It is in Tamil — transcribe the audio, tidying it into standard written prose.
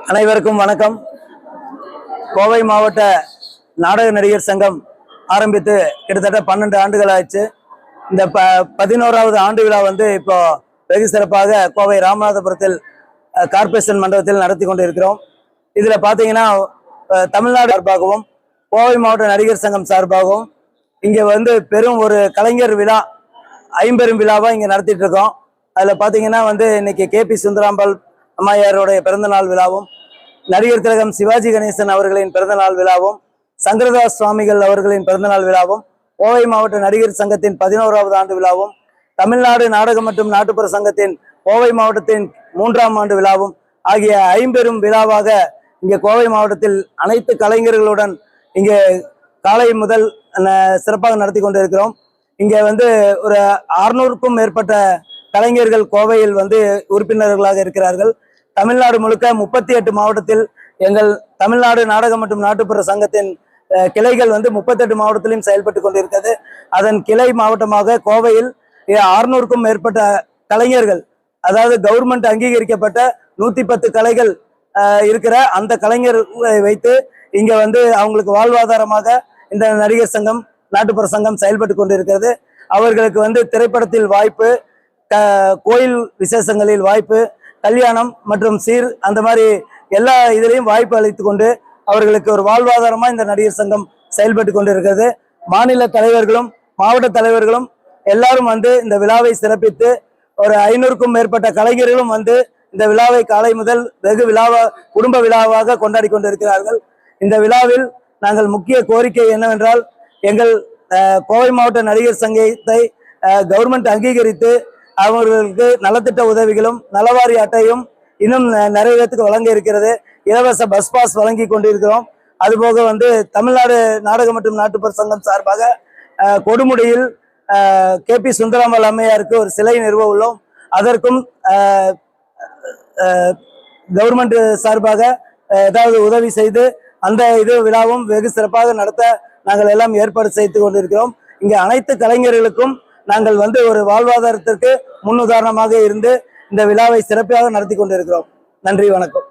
அனைவருக்கும் வணக்கம். கோவை மாவட்ட நாடக நடிகர் சங்கம் ஆரம்பித்து கிட்டத்தட்ட 12 ஆண்டுகள் ஆயிடுச்சு. இந்த 11வது ஆண்டு விழா இப்போ வெகு சிறப்பாக கோவை ராமநாதபுரத்தில் கார்ப்பரேஷன் மண்டபத்தில் நடத்தி கொண்டு இருக்கிறோம். இதில் பார்த்தீங்கன்னா தமிழ்நாடு சார்பாகவும் கோவை மாவட்ட நடிகர் சங்கம் சார்பாகவும் இங்கே பெரும் ஒரு கலைஞர் விழா, ஐம்பெரும் விழாவாக இங்கே நடத்திட்டு இருக்கோம். அதில் பார்த்தீங்கன்னா இன்னைக்கு KP சுந்தராம்பாள் அம்மையாருடைய பிறந்தநாள் விழாவும், நடிகர் திலகம் சிவாஜி கணேசன் அவர்களின் பிறந்தநாள் விழாவும், சங்கரதாஸ் சுவாமிகள் அவர்களின் பிறந்தநாள் விழாவும், கோவை மாவட்ட நடிகர் சங்கத்தின் 11வது ஆண்டு விழாவும், தமிழ்நாடு நாடகம் மற்றும் நாட்டுப்புற சங்கத்தின் கோவை மாவட்டத்தின் 3ஆம் ஆண்டு விழாவும் ஆகிய ஐம்பெரும் விழாவாக இங்கே கோவை மாவட்டத்தில் அனைத்து கலைஞர்களுடன் இங்கே காலை முதல் சிறப்பாக நடத்தி கொண்டிருக்கிறோம். இங்கே ஒரு 600க்கும் மேற்பட்ட கலைஞர்கள் கோவையில் உறுப்பினர்களாக இருக்கிறார்கள். தமிழ்நாடு முழுக்க 38 மாவட்டத்தில் எங்கள் தமிழ்நாடு நாடகம் மற்றும் நாட்டுப்புற சங்கத்தின் கிளைகள் 38 மாவட்டத்திலும் செயல்பட்டு கொண்டிருக்கிறது. அதன் கிளை மாவட்டமாக கோவையில் 600க்கும் மேற்பட்ட கலைஞர்கள், அதாவது கவர்மெண்ட் அங்கீகரிக்கப்பட்ட 110 கலைகள் இருக்கிற அந்த கலைஞர்களை வைத்து இங்க அவங்களுக்கு வாழ்வாதாரமாக இந்த நடிகர் சங்கம் நாட்டுப்புற சங்கம் செயல்பட்டு கொண்டிருக்கிறது. அவர்களுக்கு திரைப்படத்தில் வாய்ப்பு, கோயில் விசேஷங்களில் வாய்ப்பு, கல்யாணம் மற்றும் சீர், அந்த மாதிரி எல்லா இதுலேயும் வாய்ப்பு அளித்து கொண்டு அவர்களுக்கு ஒரு வாழ்வாதாரமாக இந்த நடிகர் சங்கம் செயல்பட்டு கொண்டிருக்கிறது. மாநில தலைவர்களும் மாவட்ட தலைவர்களும் எல்லாரும் இந்த விழாவை சிறப்பித்து ஒரு 500க்கும் மேற்பட்ட கலைஞர்களும் இந்த விழாவை காலை முதல் வெகு குடும்ப விழாவாக கொண்டாடி கொண்டிருக்கிறார்கள். இந்த விழாவில் நாங்கள் முக்கிய கோரிக்கை என்னவென்றால், எங்கள் கோவை மாவட்ட நடிகர் சங்கத்தை கவர்மெண்ட் அங்கீகரித்து அவர்களுக்கு நலத்திட்ட உதவிகளும் நலவாரி அட்டையும் இன்னும் நிறைய பேருக்கு வழங்க இருக்கிறது. இலவச பஸ் பாஸ் வழங்கி கொண்டிருக்கிறோம். அதுபோக தமிழ்நாடு நாடகம் மற்றும் நாட்டுப்புற சங்கம் சார்பாக கொடுமுடியில் KP சுந்தராம்பாள் அம்மையாருக்கு ஒரு சிலை நிறுவ உள்ளோம். அதற்கும் கவர்மெண்ட் சார்பாக ஏதாவது உதவி செய்து அந்த விழாவும் வெகு சிறப்பாக நடத்த நாங்கள் எல்லாம் ஏற்பாடு செய்து கொண்டிருக்கிறோம். இங்கே அனைத்து கலைஞர்களுக்கும் நாங்கள் ஒரு வாழ்வாதாரத்திற்கு முன்னுதாரணமாக இருந்து இந்த விழாவை சிறப்பாக நடத்தி கொண்டிருக்கிறோம். நன்றி, வணக்கம்.